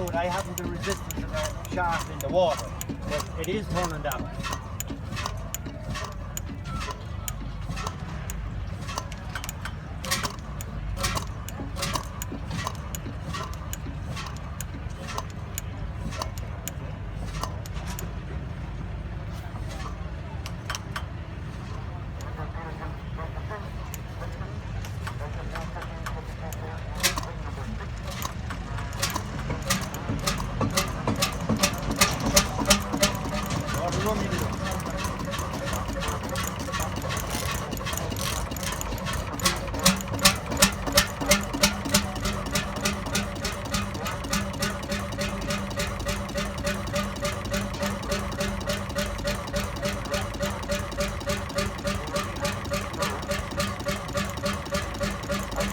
do it. I haven't the resistance of the shaft in the water, but it is turning down.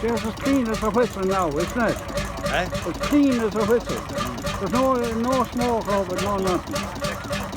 It's as clean as a whistle now, isn't it? Eh? As clean as a whistle. There's no smoke over it, no nothing.